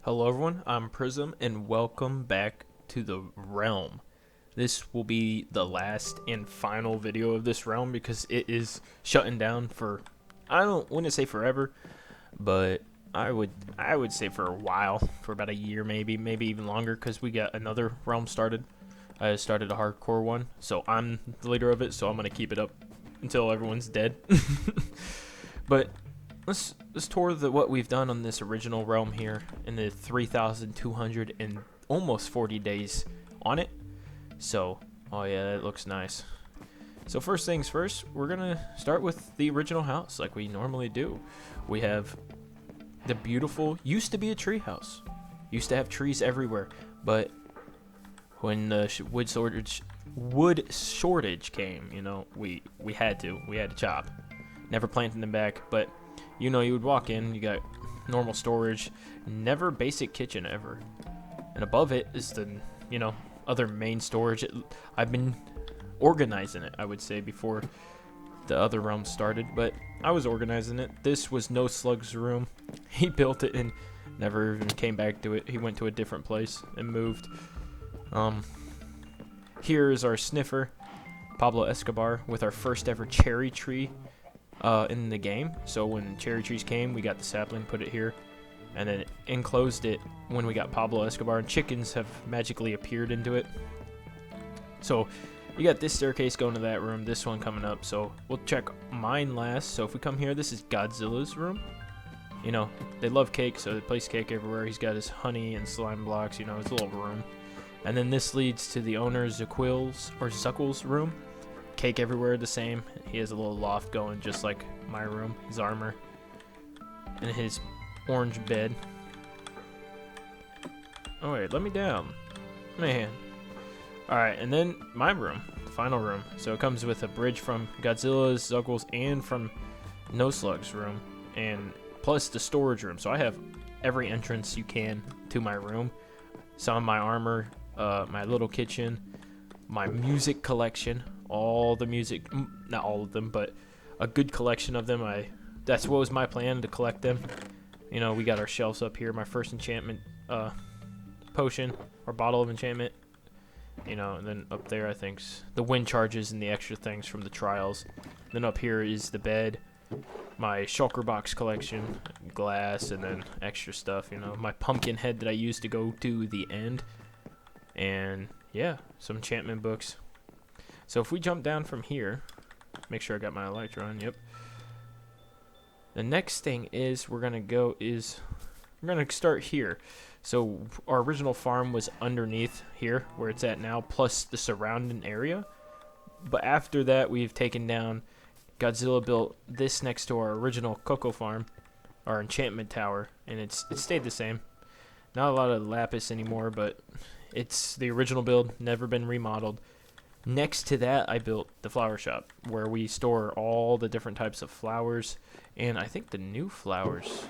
Hello everyone, I'm Prism and welcome back to the realm. This will be the last and final video of this realm because it is shutting down for I don't wouldn't say forever, but I would say for a while, for about a year maybe even longer cuz we got another realm started. I started a hardcore one, so I'm the leader of it, so I'm going to keep it up until everyone's dead. But let's tour what we've done on this original realm here in the 3,200 and almost 40 days on it. So, oh yeah, that looks nice. So first things first, we're gonna start with the original house like we normally do. We have the beautiful, used to be a tree house. Used to have trees everywhere, but when the wood shortage came, we had to chop. Never planted them back, but you would walk in, you got normal storage, never basic kitchen ever. And above it is the, other main storage. I've been organizing it, I would say, before the other realm started, but I was organizing it. This was No Slug's room. He built it and never even came back to it. He went to a different place and moved. Here is our sniffer, Pablo Escobar, with our first ever cherry tree in the game. So when cherry trees came, we got the sapling, put it here, and then enclosed it when we got Pablo Escobar, and chickens have magically appeared into it. So you got this staircase going to that room, this one coming up, so we'll check mine last. So if we come here, this is Godzilla's room. They love cake, so they place cake everywhere. He's got his honey and slime blocks, his little room. And then this leads to the owner Zuckel's room. Cake everywhere, the same. He has a little loft going just like my room, his armor, and his orange bed. Oh wait, let me down, man. Alright, and then my room, the final room. So it comes with a bridge from Godzilla's, Zuckel's, and from No Slug's room, and plus the storage room. So I have every entrance you can to my room. Some of my armor, my little kitchen, my music collection, all the music, not all of them, but a good collection of them. That's what was my plan, to collect them. We got our shelves up here, my first enchantment potion or bottle of enchantment, and then up there I think's the wind charges and the extra things from the trials. Then up here is the bed, my shulker box collection, glass, and then extra stuff, my pumpkin head that I used to go to the end, and yeah, some enchantment books. So if we jump down from here, make sure I got my Electron, yep. The next thing is we're going to start here. So our original farm was underneath here, where it's at now, plus the surrounding area. But after that, we've taken down, Godzilla built this next to our original Cocoa farm, our enchantment tower, and it stayed the same. Not a lot of lapis anymore, but it's the original build, never been remodeled. Next to that, I built the flower shop, where we store all the different types of flowers, and I think the new flowers.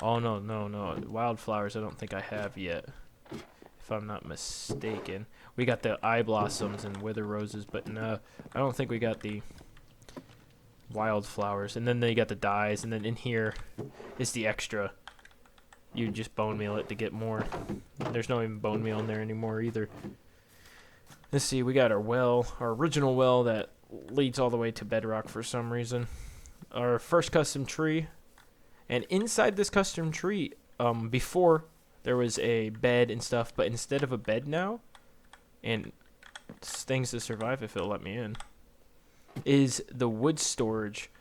Oh, no. Wildflowers I don't think I have yet, if I'm not mistaken. We got the eye blossoms and wither roses, but no, I don't think we got the wildflowers. And then they got the dyes, and then in here is the extra. You just bone meal it to get more. There's no even bone meal in there anymore either. Let's see, we got our original well that leads all the way to bedrock for some reason. Our first custom tree. And inside this custom tree, before there was a bed and stuff, but instead of a bed now, and things to survive if it'll let me in, is the wood storage.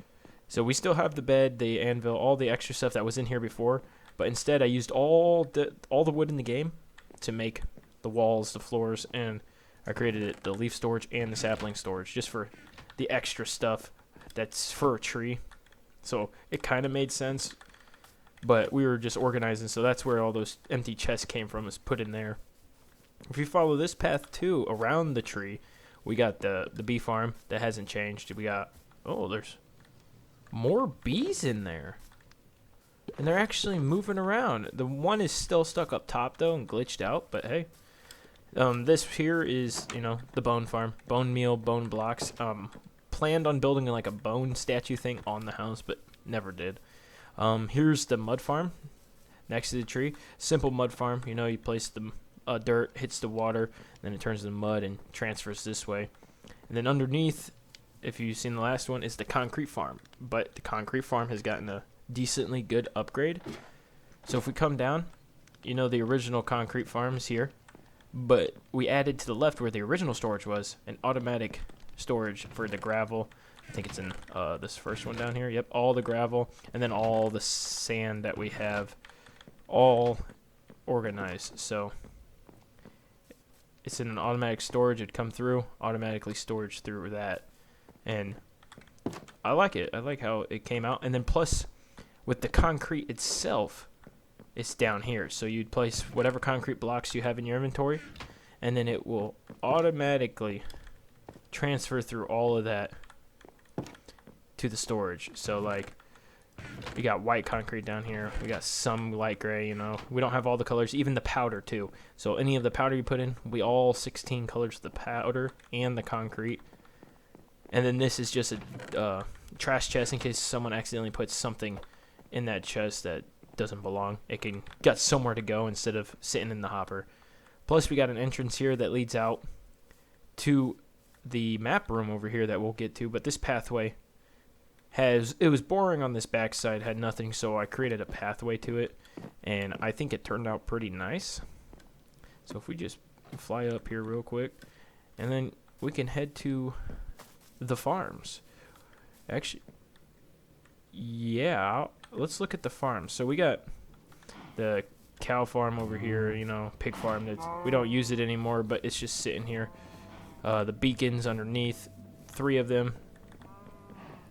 So we still have the bed, the anvil, all the extra stuff that was in here before, but instead I used all the wood in the game to make the walls, the floors, and I created the leaf storage and the sapling storage just for the extra stuff that's for a tree. So it kind of made sense, but we were just organizing, so that's where all those empty chests came from, is put in there. If you follow this path too, around the tree, we got the bee farm that hasn't changed. We got, there's more bees in there. And they're actually moving around. The one is still stuck up top though and glitched out, but hey. This here is, the bone farm. Bone meal, bone blocks. Planned on building like a bone statue thing on the house, but never did. Here's the mud farm. next to the tree. Simple mud farm. You know, you place the dirt, hits the water, then it turns to mud and transfers this way. And then underneath, if you've seen the last one, is the concrete farm. But the concrete farm has gotten a decently good upgrade. So if we come down, you know, the original concrete farm is here. But we added to the left where the original storage was an automatic storage for the gravel. I think it's in this first one down here. Yep, all the gravel and then all the sand that we have all organized. So it's in an automatic storage. It'd come through, automatically storage through that. And I like it. I like how it came out. And then plus, with the concrete itself, it's down here. So you'd place whatever concrete blocks you have in your inventory, and then it will automatically transfer through all of that to the storage. So like, we got white concrete down here. We got some light gray, you know. We don't have all the colors, even the powder too. So any of the powder you put in, we all 16 colors of the powder and the concrete. And then this is just a trash chest in case someone accidentally puts something in that chest that doesn't belong. It can got somewhere to go instead of sitting in the hopper. Plus we got an entrance here that leads out to the map room over here that we'll get to. But this pathway it was boring on this backside, had nothing, so I created a pathway to it, and I think it turned out pretty nice. So if we just fly up here real quick, and then we can head to the farms. Actually, yeah, let's look at the farms. So we got the cow farm over here, you know, pig farm. We don't use it anymore, but it's just sitting here. The beacons underneath, 3 of them.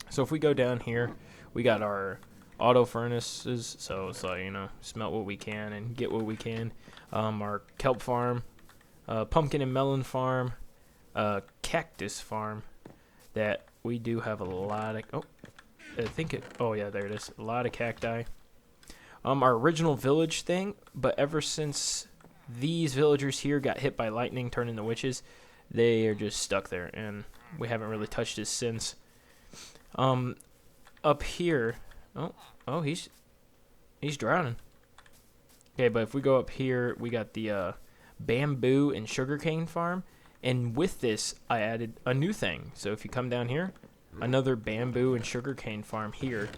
So if we go down here, we got our auto furnaces. So it's like, you know, smelt what we can and get what we can. Our kelp farm, pumpkin and melon farm, cactus farm that we do have a lot of. Oh yeah, there it is. A lot of cacti. Our original village thing, but ever since these villagers here got hit by lightning, turned into witches, they are just stuck there, and we haven't really touched this since. Up here, oh, he's drowning. Okay, but if we go up here, we got the bamboo and sugarcane farm, and with this, I added a new thing. So if you come down here, another bamboo and sugarcane farm here.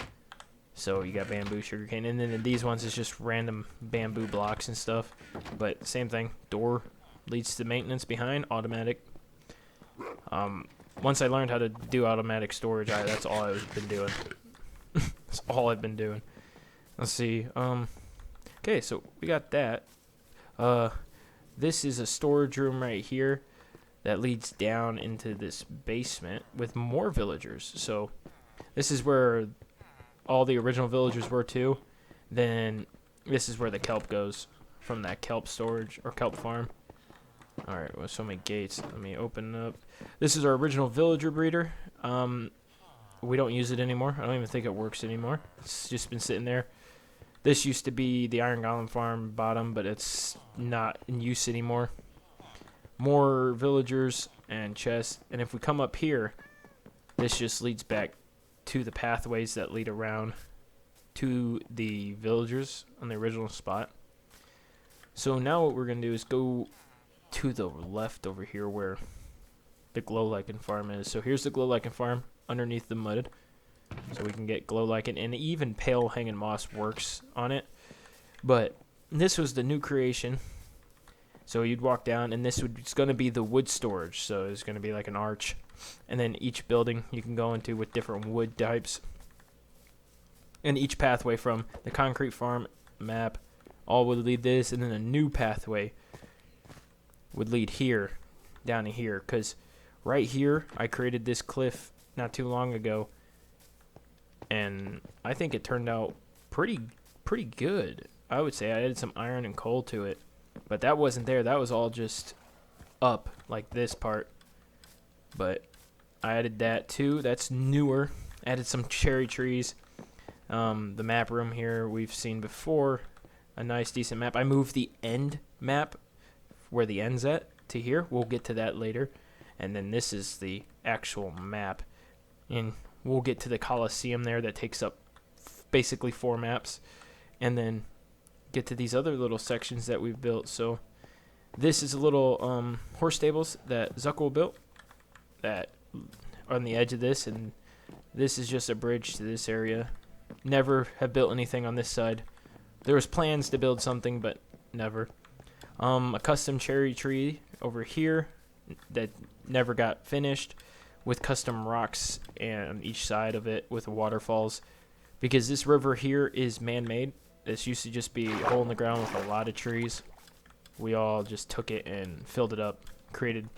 So you got bamboo, sugarcane, and then these ones is just random bamboo blocks and stuff. But same thing, door leads to maintenance behind, automatic. Once I learned how to do automatic storage, that's all I've been doing. That's all I've been doing. Let's see. Okay, so we got that. This is a storage room right here that leads down into this basement with more villagers. So this is where all the original villagers were too. Then this is where the kelp goes from that kelp storage or kelp farm. Alright, well, so many gates. Let me open up. This is our original villager breeder. We don't use it anymore. I don't even think it works anymore. It's just been sitting there. This used to be the Iron Golem farm bottom, but it's not in use anymore. More villagers and chests. And if we come up here, this just leads back to the pathways that lead around to the villagers on the original spot. So now what we're going to do is go to the left over here where the glow lichen farm is. So here's the glow lichen farm underneath the mud. So we can get glow lichen, and even pale hanging moss works on it. But this was the new creation. So you'd walk down, and it's going to be the wood storage. So it's going to be like an arch. And then each building you can go into with different wood types. And each pathway from the concrete farm map all would lead this, and then a new pathway would lead here, down to here, because right here I created this cliff not too long ago, and I think it turned out pretty good. I would say I added some iron and coal to it, but that wasn't there. That was all just up like this part, but I added that too. That's newer. Added some cherry trees. The map room here we've seen before, a nice decent map. I moved the end map where the end's at to here. We'll get to that later. And then this is the actual map, and we'll get to the Colosseum there that takes up basically 4 maps. And then get to these other little sections that we've built. So this is a little horse stables that Zuckle built that are on the edge of this, and this is just a bridge to this area. Never have built anything on this side. There was plans to build something, but never. A custom cherry tree over here that never got finished, with custom rocks on each side of it with waterfalls, because this river here is man-made. This used to just be a hole in the ground with a lot of trees. We all just took it and filled it up, created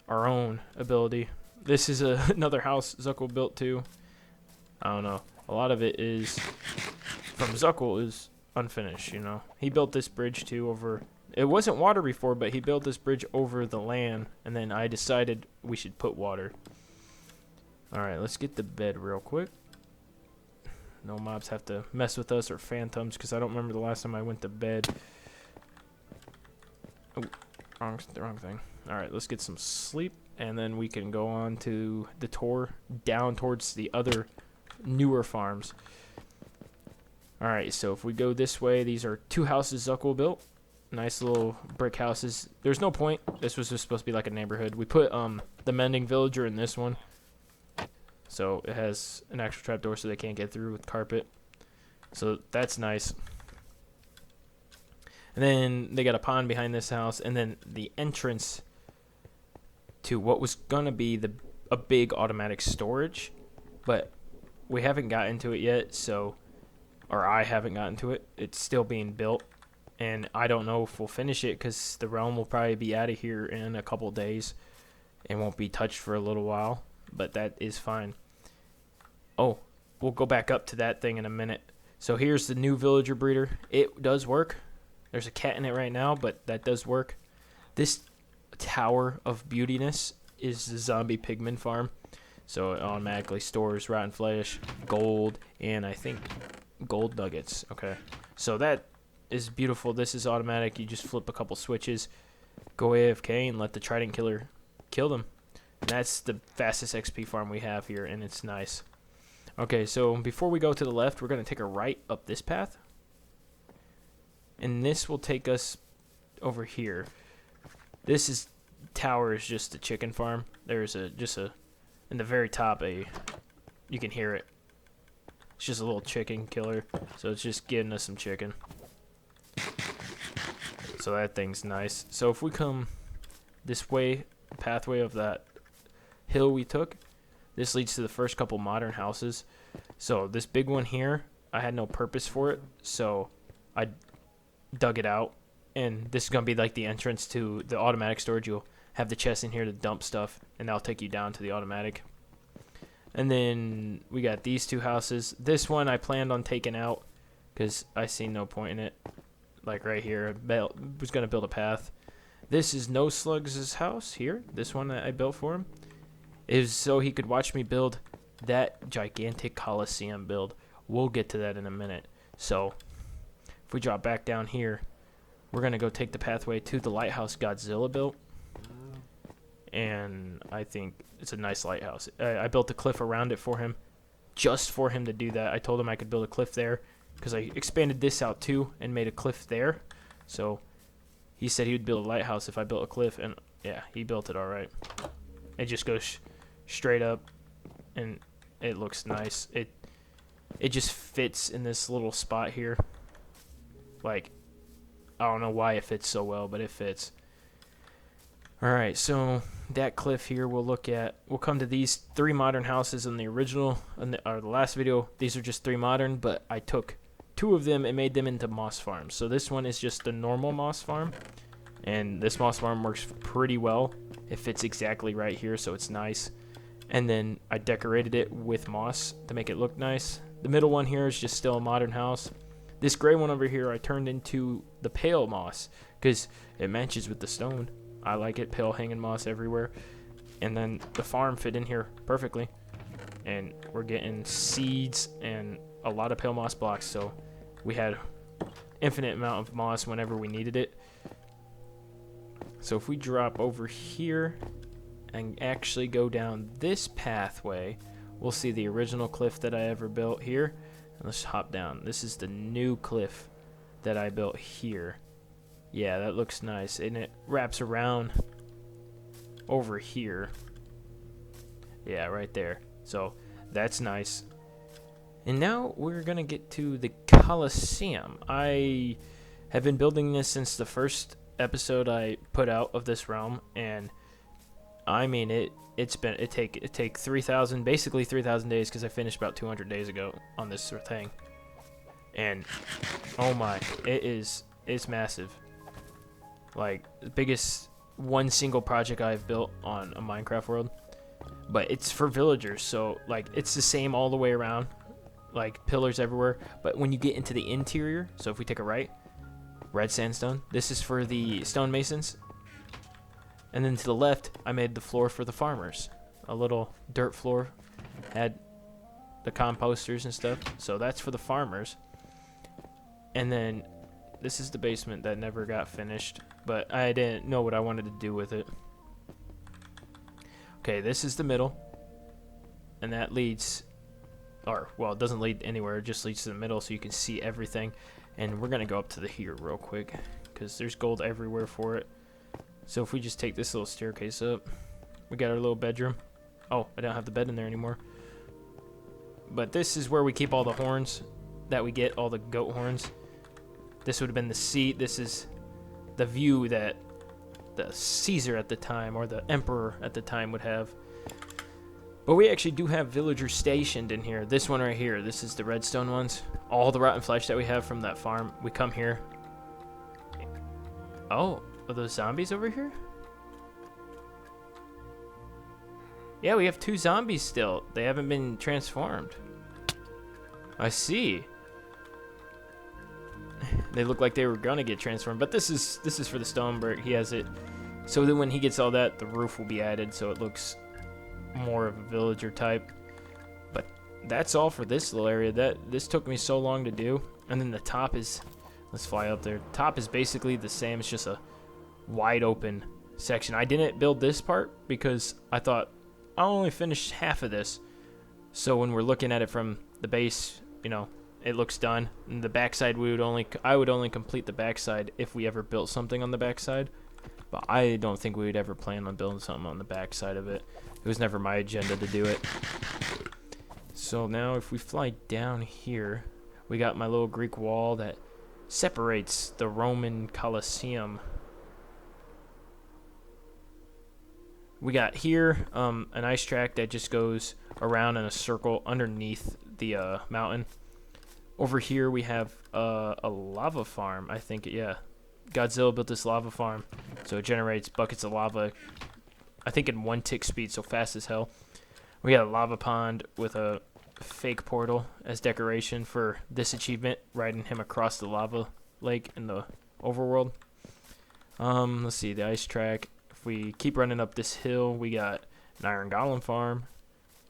our own ability. This is another house Zuckle built too. I don't know. A lot of it is from Zuckle is unfinished, you know. He built this bridge too over. It wasn't water before, but he built this bridge over the land, and then I decided we should put water. Alright, let's get to bed real quick. No mobs have to mess with us or phantoms, because I don't remember the last time I went to bed. Oh, wrong thing. Alright, let's get some sleep, and then we can go on to the tour down towards the other newer farms. Alright, so if we go this way, these are 2 houses Zuckle built. Nice little brick houses. There's no point. This was just supposed to be like a neighborhood. We put the mending villager in this one, so it has an actual trapdoor so they can't get through with carpet. So that's nice. And then they got a pond behind this house, and then the entrance to what was gonna be a big automatic storage, but we haven't gotten to it yet. So, or I haven't gotten to it. It's still being built. And I don't know if we'll finish it because the realm will probably be out of here in a couple days and won't be touched for a little while. But that is fine. Oh, we'll go back up to that thing in a minute. So here's the new villager breeder. It does work. There's a cat in it right now, but that does work. This tower of beautiness is the zombie pigman farm. So it automatically stores rotten flesh, gold, and I think gold nuggets. Okay. So that is beautiful. This is automatic. You just flip a couple switches, go AFK, and let the Trident Killer kill them. And that's the fastest XP farm we have here, and it's nice. Okay, so before we go to the left, we're going to take a right up this path. And this will take us over here. This tower is just a chicken farm. There's in the very top, you can hear it. It's just a little chicken killer. So it's just getting us some chicken. So that thing's nice. So if we come this way, pathway of that hill we took, this leads to the first couple modern houses. So this big one here, I had no purpose for it, so I dug it out, and this is gonna be like the entrance to the automatic storage. You'll have the chest in here to dump stuff, and that'll take you down to the automatic. And then we got these 2 houses. This one I planned on taking out because I see no point in it. Like right here, I was going to build a path. This is No Slugs' house here. This one that I built for him is so he could watch me build that gigantic Coliseum build. We'll get to that in a minute. So if we drop back down here, we're going to go take the pathway to the lighthouse Godzilla built. And I think it's a nice lighthouse. I built a cliff around it for him, just for him to do that. I told him I could build a cliff there, because I expanded this out too and made a cliff there. So he said he would build a lighthouse if I built a cliff, and yeah, he built it all right. It just goes straight up, and it looks nice. It just fits in this little spot here. Like, I don't know why it fits so well, but it fits. All right, so that cliff here we'll come to these 3 modern houses in the original, or the last video. These are just 3 modern, but I took 2 of them and made them into moss farms. So this one is just a normal moss farm, and this moss farm works pretty well. It fits exactly right here, so it's nice. And then I decorated it with moss to make it look nice. The middle one here is just still a modern house. This gray one over here I turned into the pale moss because it matches with the stone. I like it, pale hanging moss everywhere. And then the farm fit in here perfectly. And we're getting seeds and a lot of pale moss blocks, so we had infinite amount of moss whenever we needed it. So if we drop over here and actually go down this pathway, we'll see the original cliff that I ever built here. And let's hop down. This is the new cliff that I built here. Yeah, that looks nice. And it wraps around over here. Yeah, right there. So that's nice. And now we're going to get to the Colosseum. I have been building this since the first episode I put out of this realm, and I mean it take 3,000 basically 3,000 days, because I finished about 200 days ago on this sort of thing. And oh my, it's massive. Like the biggest one single project I've built on a Minecraft world. But it's for villagers, so like it's the same all the way around, like pillars everywhere. But when you get into the interior, so if we take a right, red sandstone, this is for the stonemasons. And then to the left, I made the floor for the farmers. A little dirt floor, had the composters and stuff. So that's for the farmers. And then this is the basement that never got finished, but I didn't know what I wanted to do with it. Okay, this is the middle, and that leads, or well, it doesn't lead anywhere, it just leads to the middle so you can see everything. And we're gonna go up to the here real quick because there's gold everywhere for it. So if we just take this little staircase up, we got our little bedroom. Oh, I don't have the bed in there anymore. But this is where we keep all the horns that we get, all the goat horns. This would have been the seat. This is the view that the Caesar at the time, or the emperor at the time, would have. But we actually do have villagers stationed in here. This one right here, this is the redstone ones. All the rotten flesh that we have from that farm, we come here. Oh, are those zombies over here? Yeah, we have 2 zombies still. They haven't been transformed. I see. They look like they were gonna get transformed, but this is for the stone brick. He has it so that when he gets all that, the roof will be added, so it looks more of a villager type. But that's all for this little area. This took me so long to do. And then the top is, let's fly up there. Top is basically the same. It's just a wide open section. I didn't build this part because I thought I'll only finish half of this. So when we're looking at it from the base, you know, it looks done. And the backside, I would only complete the backside if we ever built something on the backside. But I don't think we would ever plan on building something on the backside of it. It was never my agenda to do it. So now if we fly down here, we got my little Greek wall that separates the Roman Colosseum. We got here an ice track that just goes around in a circle underneath the mountain. Over here we have a lava farm, I think. Yeah, Godzilla built this lava farm, so it generates buckets of lava, I think in 1 tick speed, so fast as hell. We got a lava pond with a fake portal as decoration for this achievement, riding him across the lava lake in the overworld. Let's see, the ice track. If we keep running up this hill, we got an iron golem farm.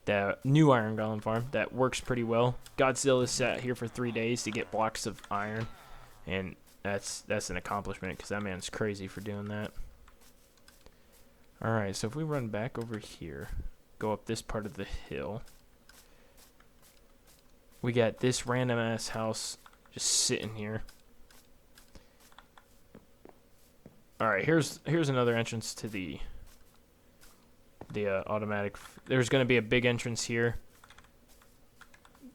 That new iron golem farm that works pretty well. Godzilla sat here for 3 days to get blocks of iron, and that's an accomplishment because that man's crazy for doing that. Alright, so if we run back over here, go up this part of the hill, we got this random ass house just sitting here. Alright, here's another entrance to the automatic. There's going to be a big entrance here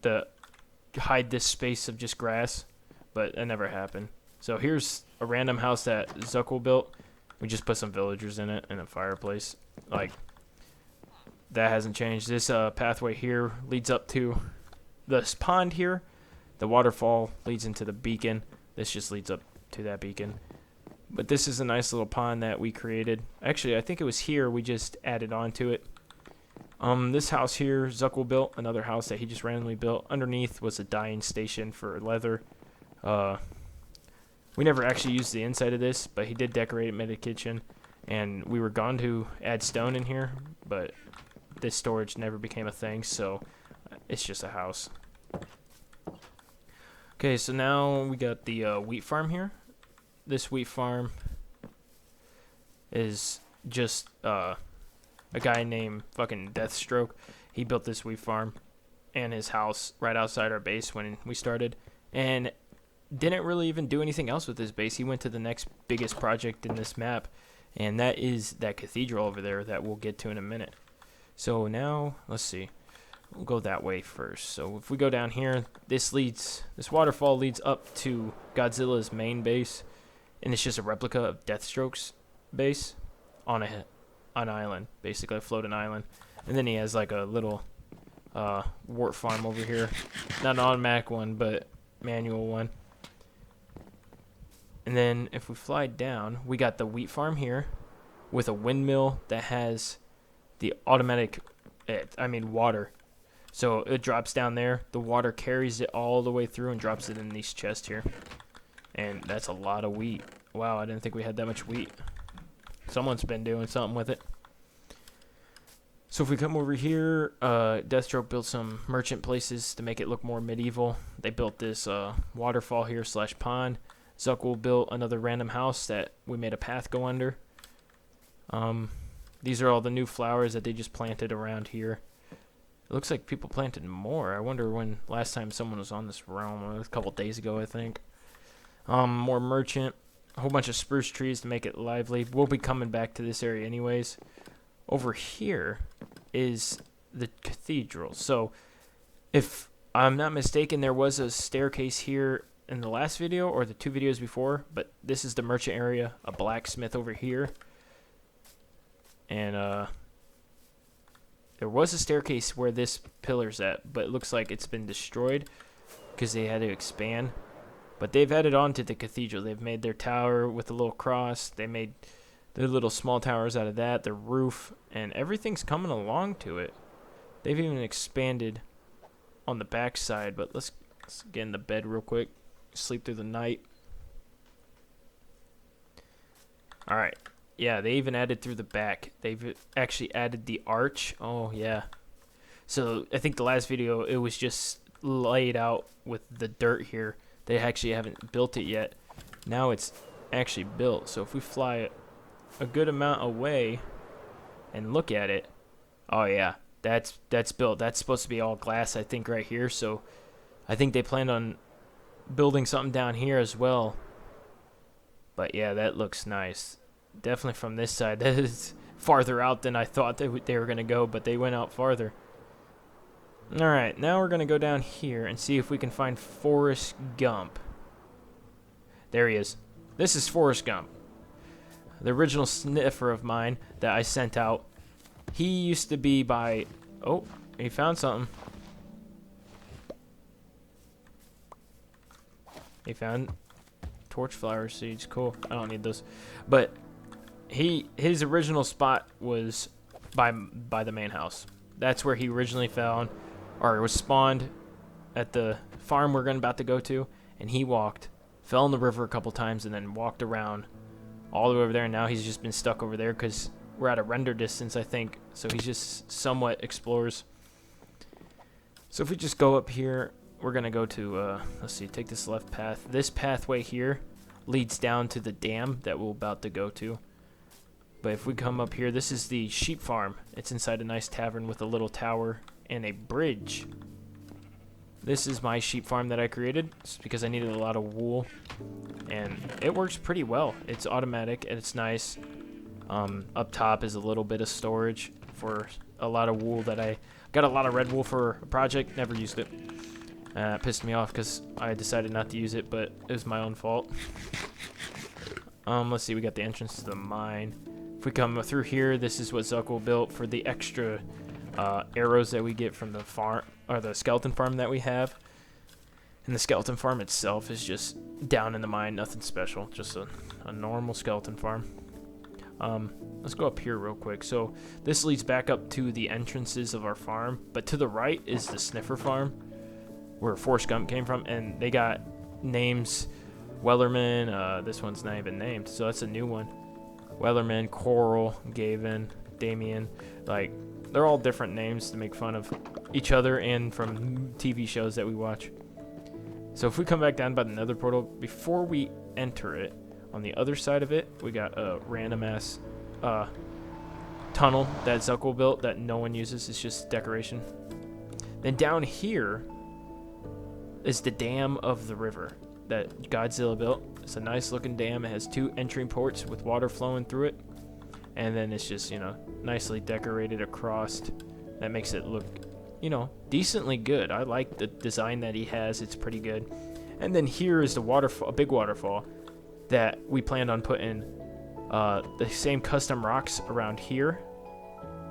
to hide this space of just grass, but that never happened. So here's a random house that Zuckle built. We just put some villagers in it and a fireplace. Like, that hasn't changed. This pathway here leads up to this pond here. The waterfall leads into the beacon. This just leads up to that beacon. But this is a nice little pond that we created. Actually, I think it was here. We just added on to it. This house here, Zuckle built another house that he just randomly built. Underneath was a dyeing station for leather. We never actually used the inside of this, but he did decorate it, made a kitchen. And we were going to add stone in here, but this storage never became a thing, so it's just a house. Okay, so now we got the wheat farm here. This wheat farm is just a guy named fucking Deathstroke. He built this wheat farm and his house right outside our base when we started. And didn't really even do anything else with his base. He went to the next biggest project in this map, and that is that cathedral over there that we'll get to in a minute. So now, let's see. We'll go that way first. So if we go down here, this waterfall leads up to Godzilla's main base, and it's just a replica of Deathstroke's base on an island, basically a floating island. And then he has like a little wart farm over here. Not an automatic one, but manual one. And then if we fly down, we got the wheat farm here with a windmill that has the automatic, water. So it drops down there. The water carries it all the way through and drops it in these chests here. And that's a lot of wheat. Wow, I didn't think we had that much wheat. Someone's been doing something with it. So if we come over here, Deathstroke built some merchant places to make it look more medieval. They built this waterfall here / pond. Zuckle built another random house that we made a path go under. These are all the new flowers that they just planted around here. It looks like people planted more. I wonder when last time someone was on this realm. A couple days ago, I think. More merchant. A whole bunch of spruce trees to make it lively. We'll be coming back to this area anyways. Over here is the cathedral. So, if I'm not mistaken, there was a staircase here in the last video or the 2 videos before, but this is the merchant area, a blacksmith over here. And there was a staircase where this pillar's at, but it looks like it's been destroyed because they had to expand. But they've added on to the cathedral. They've made their tower with a little cross. They made their little small towers out of that, their roof, and everything's coming along to it. They've even expanded on the back side, but let's get in the bed real quick. Sleep through the night. Alright. Yeah, they even added through the back. They've actually added the arch. Oh, yeah. So, I think the last video, it was just laid out with the dirt here. They actually haven't built it yet. Now it's actually built. So, if we fly a good amount away and look at it, oh, yeah. That's built. That's supposed to be all glass, I think, right here. So, I think they planned on building something down here as well. But, yeah, that looks nice. Definitely from this side. That is farther out than I thought they were going to go, but they went out farther. Alright, now we're going to go down here and see if we can find Forrest Gump. There he is. This is Forrest Gump. The original sniffer of mine that I sent out. He used to be by... Oh, he found something. He found torch flower seeds. Cool. I don't need those. But... his original spot was by the main house. That's where he originally found, or was spawned at the farm we're about to go to, and he fell in the river a couple times, and then walked around all the way over there, and now he's just been stuck over there because we're at a render distance, I think, so he just somewhat explores. So if we just go up here, we're going to go to, let's see, take this left path. This pathway here leads down to the dam that we're about to go to. But if we come up here, this is the sheep farm. It's inside a nice tavern with a little tower and a bridge. This is my sheep farm that I created. It's because I needed a lot of wool. And it works pretty well. It's automatic and it's nice. Up top is a little bit of storage for a lot of wool that I got a lot of red wool for a project. Never used it. It pissed me off because I decided not to use it, but it was my own fault. Let's see, we got the entrance to the mine. If we come through here, this is what Zuckle built for the extra arrows that we get from the farm, or the skeleton farm that we have. And the skeleton farm itself is just down in the mine, nothing special, just a normal skeleton farm. Let's go up here real quick. So this leads back up to the entrances of our farm, but to the right is the sniffer farm, where Forrest Gump came from, and they got names. Wellerman, this one's not even named, so that's a new one. Wellerman, Coral, Gavin, Damien, like, they're all different names to make fun of each other and from TV shows that we watch. So if we come back down by the nether portal, before we enter it, on the other side of it, we got a random ass tunnel that Zuckle built that no one uses. It's just decoration. Then down here is the dam of the river. that Godzilla built. It's a nice looking dam. It has 2 entry ports with water flowing through it. And then it's just, nicely decorated across. That makes it look, decently good. I like the design that he has. It's pretty good. And then here is the waterfall, a big waterfall that we planned on putting the same custom rocks around here,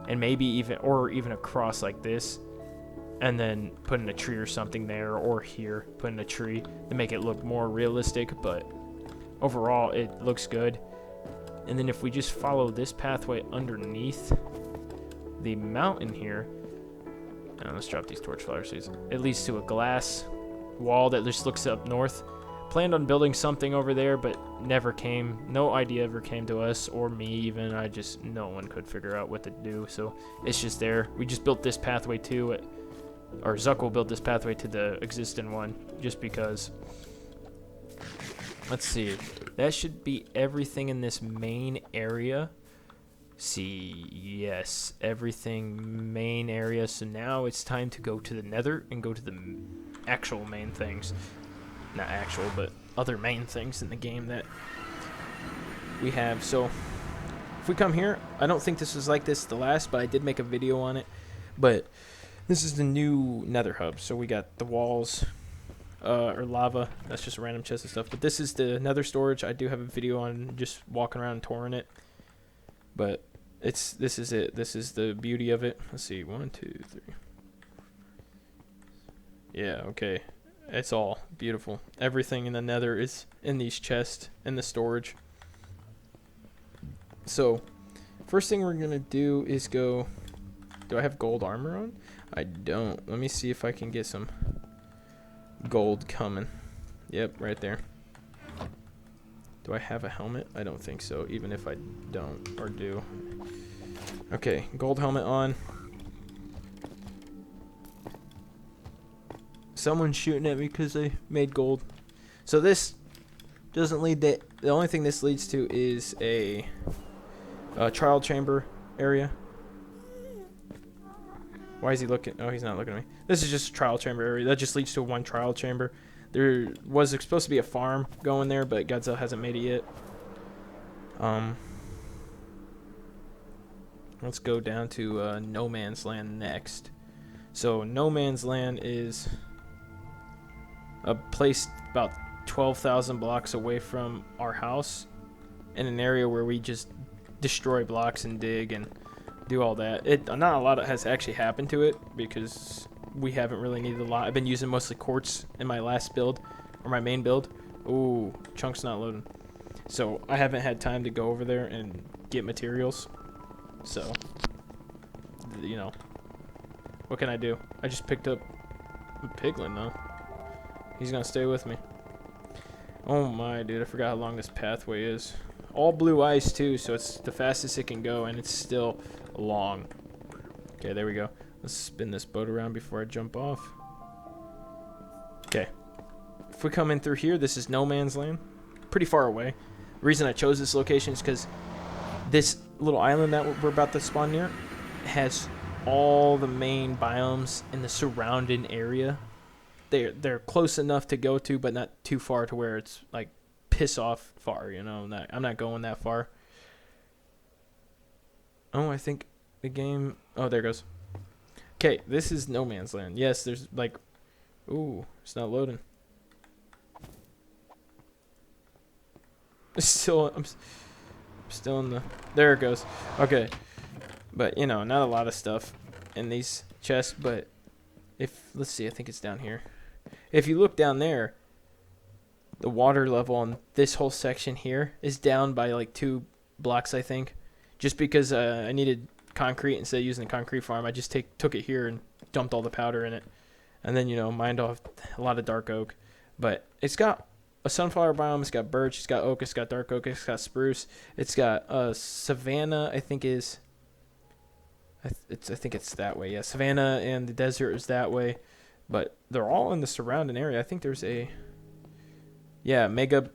and maybe even across like this, and then putting a tree or something there, or here putting a tree to make it look more realistic. But overall, it looks good. And then if we just follow this pathway underneath the mountain here, let's drop these torch flowers. So it leads to a glass wall that just looks up north. Planned on building something over there, but never came. No idea ever came to us or me even. No one could figure out what to do. So it's just there. We just built this pathway too, or Zuckle built this pathway to the existing one just because. Let's see. That should be everything in this main area. See, yes, everything main area. So now it's time to go to the Nether and go to the actual main things. Not actual, but other main things in the game that we have. So if we come here, I don't think this was like this the last, but I did make a video on it. But this is the new Nether hub. So we got the walls, or lava. That's just a random chest of stuff. But this is the Nether storage. I do have a video on just walking around and touring it. But this is it. This is the beauty of it. Let's see. 1, 2, 3. Yeah, okay. It's all beautiful. Everything in the Nether is in these chests in the storage. So, first thing we're gonna do is go. Do I have gold armor on? I don't. Let me see if I can get some gold coming. Yep, right there. Do I have a helmet? I don't think so, even if I don't or do. Okay, gold helmet on. Someone's shooting at me because they made gold. So this doesn't lead to... The only thing this leads to is a trial chamber area. Why is he looking? Oh, he's not looking at me. This is just a trial chamber area. That just leads to one trial chamber. There was supposed to be a farm going there, but Godzilla hasn't made it yet. Let's go down to No Man's Land next. So No Man's Land is a place about 12,000 blocks away from our house, in an area where we just destroy blocks and dig and do all that. Not a lot has actually happened to it because we haven't really needed a lot. I've been using mostly quartz in my last build, or my main build. Ooh, chunk's not loading. So I haven't had time to go over there and get materials. So, what can I do? I just picked up a piglin though. He's gonna stay with me. Oh my, dude, I forgot how long this pathway is. All blue ice too, so it's the fastest it can go, and it's still long. Okay, there we go. Let's spin this boat around before I jump off. Okay. If we come in through here, this is No Man's Land. Pretty far away. The reason I chose this location is because this little island that we're about to spawn near has all the main biomes in the surrounding area. They're close enough to go to, but not too far to where it's like piss off far, I'm not going that far. Oh, I think the game... Oh, there it goes. Okay, this is No Man's Land. Yes, there's like... Ooh, it's not loading. I'm still in the... There it goes. Okay. But, not a lot of stuff in these chests, but let's see, I think it's down here. If you look down there, the water level on this whole section here is down by like 2 blocks, I think. Just because I needed concrete instead of using a concrete farm, I just took it here and dumped all the powder in it. And then, mined off a lot of dark oak. But it's got a sunflower biome, it's got birch, it's got oak, it's got dark oak, it's got spruce. It's got savanna, I think is... I think it's that way. Yeah, savanna and the desert is that way. But they're all in the surrounding area. I think there's a... Yeah, mega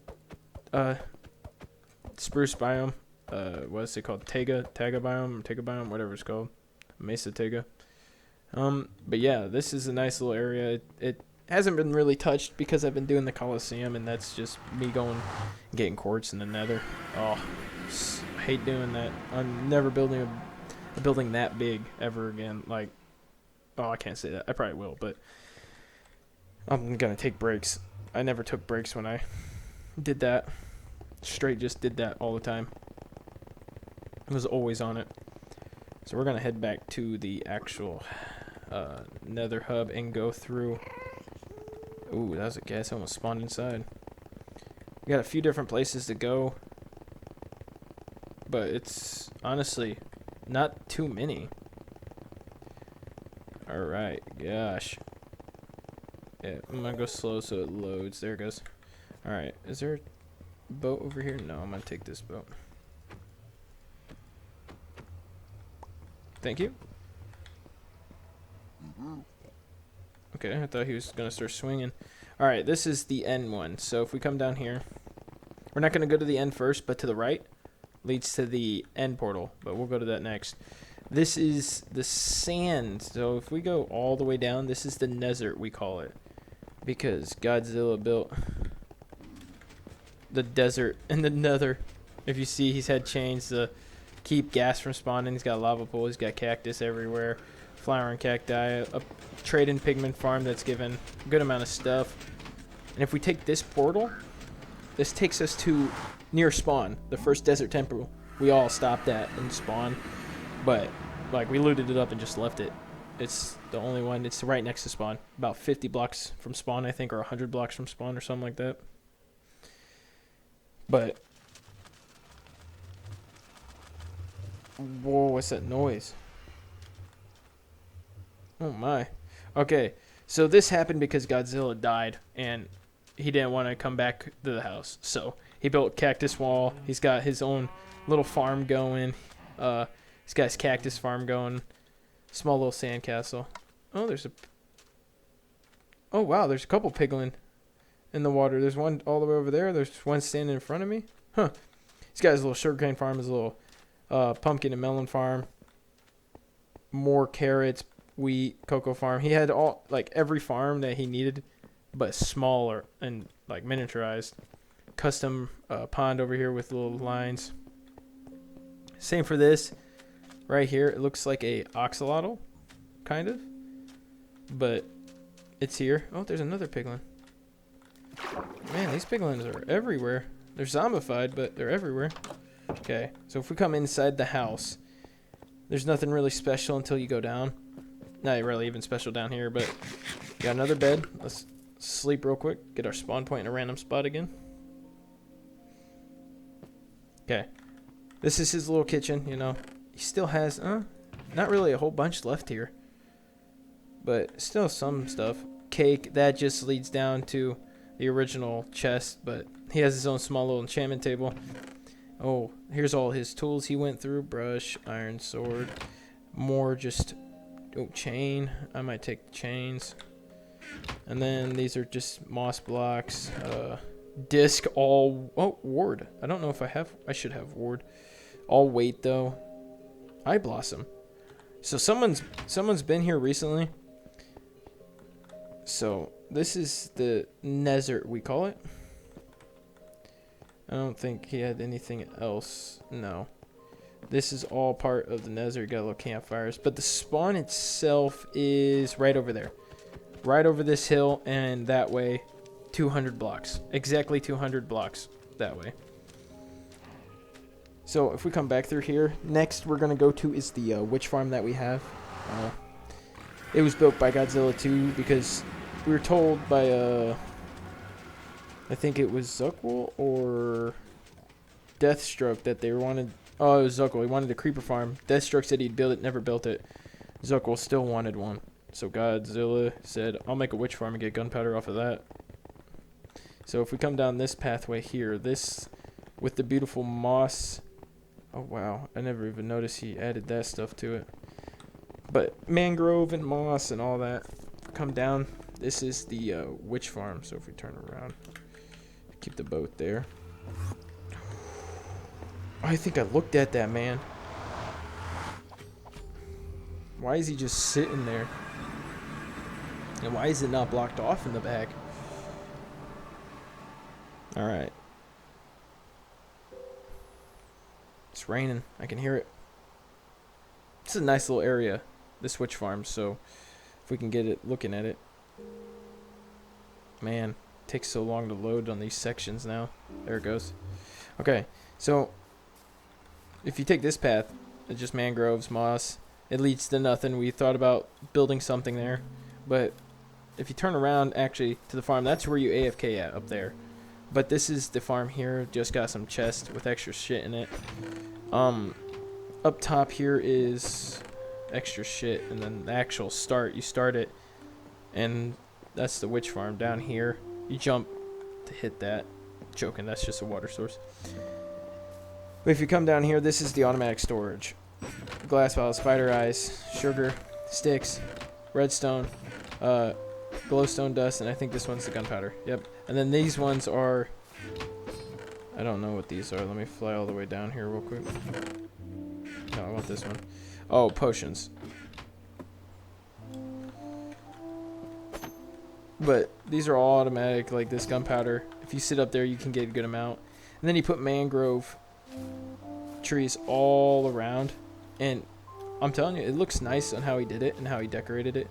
spruce biome. What is it called? Taiga biome, whatever it's called. Mesa Taiga. But yeah, this is a nice little area. It hasn't been really touched because I've been doing the Coliseum, and that's just me going and getting quartz in the Nether. Oh, I hate doing that. I'm never building a building that big ever again. Like, oh, I can't say that. I probably will, but I'm gonna take breaks. I never took breaks when I did that. Straight just did that all the time. I was always on it. So we're gonna head back to the actual Nether hub and go through. Ooh, that was a gas. I almost spawned inside. We got a few different places to go, but it's honestly not too many. Alright, gosh. Yeah, I'm gonna go slow so it loads. There it goes. Alright, is there a boat over here? No, I'm gonna take this boat. Thank you. Okay, I thought he was gonna start swinging. Alright, this is the end one. So if we come down here, we're not gonna go to the end first, but to the right leads to the end portal, but we'll go to that next. This is the sand. So if we go all the way down, this is the desert, we call it, because Godzilla built the desert in the Nether. If you see, he's had chains to keep gas from spawning. He's got a lava pool. He's got cactus everywhere, flowering cacti, a trade-in pigment farm that's given a good amount of stuff. And if we take this portal, this takes us to near spawn, the first desert temple we all stopped at and spawn. But like, we looted it up and just left it. It's the only one. It's right next to spawn, about 50 blocks from spawn, I think, or 100 blocks from spawn or something like that. But whoa, what's that noise? Oh my. Okay, so this happened because Godzilla died and he didn't want to come back to the house, so he built cactus wall. He's got his own little farm going. He's got his cactus farm going. Small little sand castle. Oh, oh wow, there's a couple piglin in the water. There's one all the way over there. There's one standing in front of me. Huh. He's got his little sugarcane farm, his little pumpkin and melon farm. More carrots, wheat, cocoa farm. He had all, like, every farm that he needed, but smaller and like miniaturized. Custom pond over here with little lines. Same for this. Right here, it looks like a axolotl, kind of, but it's here. Oh, there's another piglin. Man, these piglins are everywhere. They're zombified, but they're everywhere. Okay, so if we come inside the house, there's nothing really special until you go down. Not really even special down here, but got another bed. Let's sleep real quick. Get our spawn point in a random spot again. Okay, this is his little kitchen, you know. He still has, not really a whole bunch left here, but still some stuff. Cake, that just leads down to the original chest, but he has his own small little enchantment table. Oh, here's all his tools he went through. Brush, iron sword, more just, oh, chain. I might take the chains. And then these are just moss blocks. Disc, all, oh, ward. I don't know if I should have ward. All weight though. Eye blossom. So someone's been here recently. So this is the Nether, we call it. I don't think he had anything else. No. This is all part of the Nether. Got little campfires. But the spawn itself is right over there. Right over this hill and that way 200 blocks. Exactly 200 blocks that way. So if we come back through here, next we're going to go to is the witch farm that we have. It was built by Godzilla 2 because we were told by, I think it was Zuckle or Deathstroke that they wanted, oh, it was Zuckle. He wanted a creeper farm. Deathstroke said he'd build it, never built it. Zuckle still wanted one. So Godzilla said, I'll make a witch farm and get gunpowder off of that. So if we come down this pathway here, this with the beautiful moss. Oh, wow. I never even noticed he added that stuff to it. But mangrove and moss and all that. Come down. This is the witch farm. So if we turn around, keep the boat there. I think I looked at that man. Why is he just sitting there? And why is it not blocked off in the back? Alright. It's raining. I can hear it. It's a nice little area, the switch farm, so if we can get it looking at it. Man, it takes so long to load on these sections now. There it goes. Okay, so if you take this path, it's just mangroves, moss. It leads to nothing. We thought about building something there, but if you turn around actually to the farm, that's where you AFK at, up there. But this is the farm here. Just got some chests with extra shit in it. Up top here is extra shit, and then the actual start, you start it, and that's the witch farm. Down here you jump to hit that. Joking, that's just a water source. But if you come down here, this is the automatic storage. Glass vial, spider eyes, sugar, sticks, redstone, glowstone dust, and I think this one's the gunpowder. Yep. And then these ones are, I don't know what these are. Let me fly all the way down here real quick. No, I want this one. Oh, potions. But these are all automatic, like this gunpowder. If you sit up there, you can get a good amount. And then you put mangrove trees all around. And I'm telling you, it looks nice on how he did it and how he decorated it.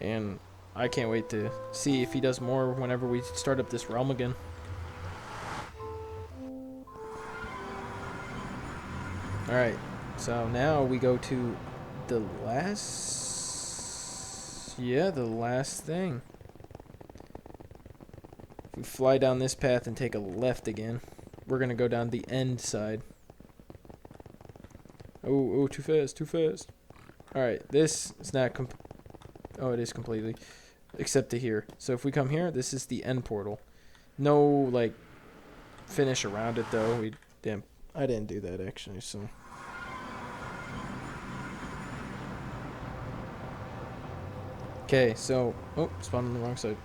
And I can't wait to see if he does more whenever we start up this realm again. Alright, so now we go to the last... yeah, the last thing. If we fly down this path and take a left again, we're going to go down the end side. Oh, too fast, too fast. Alright, this is not... oh, it is completely. Except to here. So if we come here, this is the end portal. No, like, finish around it, though. Damn, I didn't do that, actually, so... okay, so... oh, spawned on the wrong side.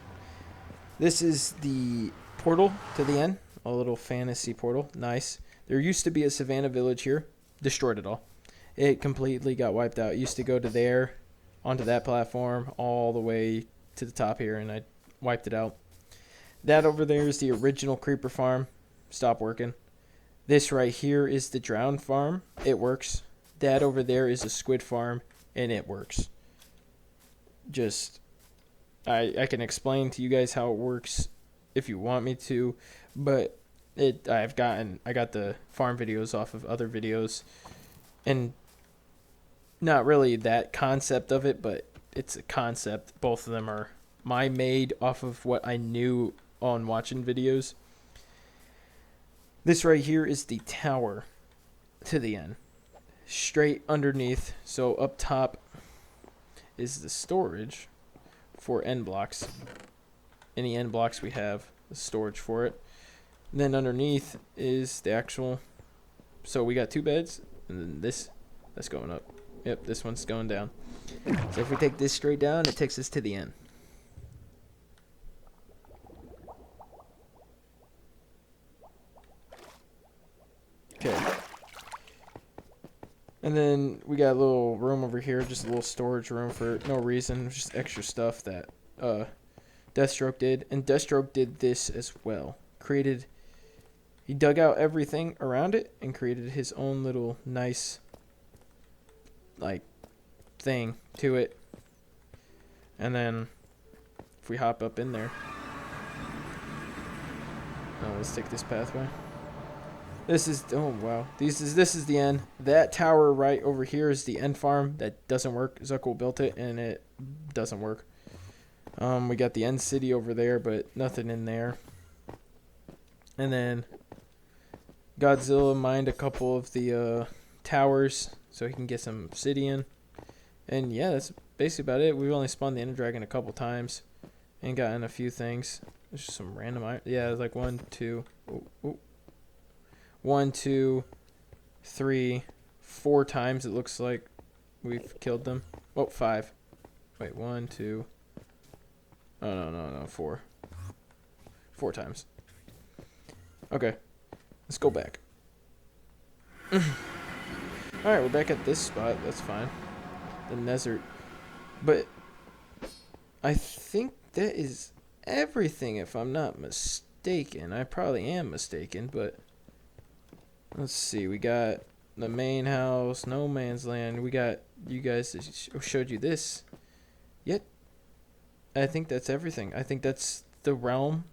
This is the portal to the end. A little fantasy portal. Nice. There used to be a Savannah village here. Destroyed it all. It completely got wiped out. It used to go to there, onto that platform, all the way to the top here, and I wiped it out. That over there is the original creeper farm. Stopped working. This right here is the drowned farm. It works. That over there is a squid farm, and it works. Just, I can explain to you guys how it works if you want me to, but I got the farm videos off of other videos, and not really that concept of it, but it's a concept. Both of them are made off of what I knew on watching videos. This right here is the tower to the end. Straight underneath, so up top is the storage for end blocks. Any end blocks we have, the storage for it. And then underneath is the actual, so we got two beds, and then that's going up. Yep, this one's going down. So if we take this straight down, it takes us to the end. Okay. And then we got a little room over here, just a little storage room for no reason, just extra stuff that Deathstroke did. And Deathstroke did this as well. He dug out everything around it and created his own little nice, like, thing to it. And then if we hop up in there, let's take this pathway. This is, oh wow, this is the end. That tower right over here is the end farm. That doesn't work. Zuckle built it and it doesn't work. We got the end city over there, but nothing in there. And then Godzilla mined a couple of the towers so he can get some obsidian. And yeah, that's basically about it. We've only spawned the Ender Dragon a couple times and gotten a few things. There's just some random, yeah, like 1, 2, 1, 2, 3, 4 times it looks like we've killed them. Oh, 5. Wait, 1, 2. Oh, no, 4. 4 times. Okay, let's go back. Alright, we're back at this spot. That's fine. The desert. But I think that is everything, if I'm not mistaken. I probably am mistaken, but let's see. We got the main house, no man's land. We got you guys that showed you this. Yet, I think that's everything. I think that's the realm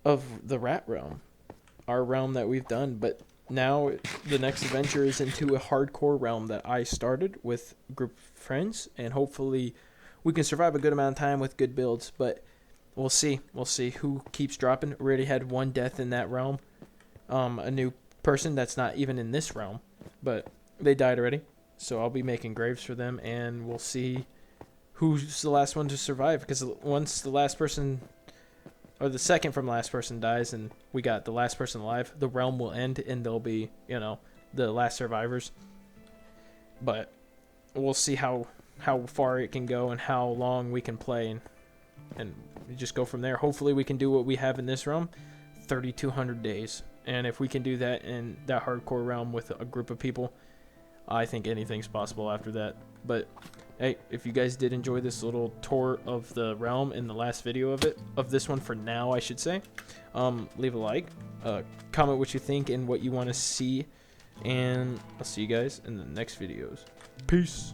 of the rat realm, our realm that we've done. But now the next adventure is into a hardcore realm that I started with a group of friends, and hopefully we can survive a good amount of time with good builds. But we'll see. We'll see who keeps dropping. We already had one death in that realm. A new person that's not even in this realm, but they died already. So I'll be making graves for them, and we'll see who's the last one to survive. Because once the last person, or the second from last person dies, and we got the last person alive, the realm will end, and they'll be, the last survivors. But we'll see how far it can go and how long we can play, and we just go from there. Hopefully we can do what we have in this realm, 3,200 days. And if we can do that in that hardcore realm with a group of people, I think anything's possible after that. But hey, if you guys did enjoy this little tour of the realm in the last video of this one for now, I should say, leave a like, comment what you think and what you want to see, and I'll see you guys in the next videos. Peace.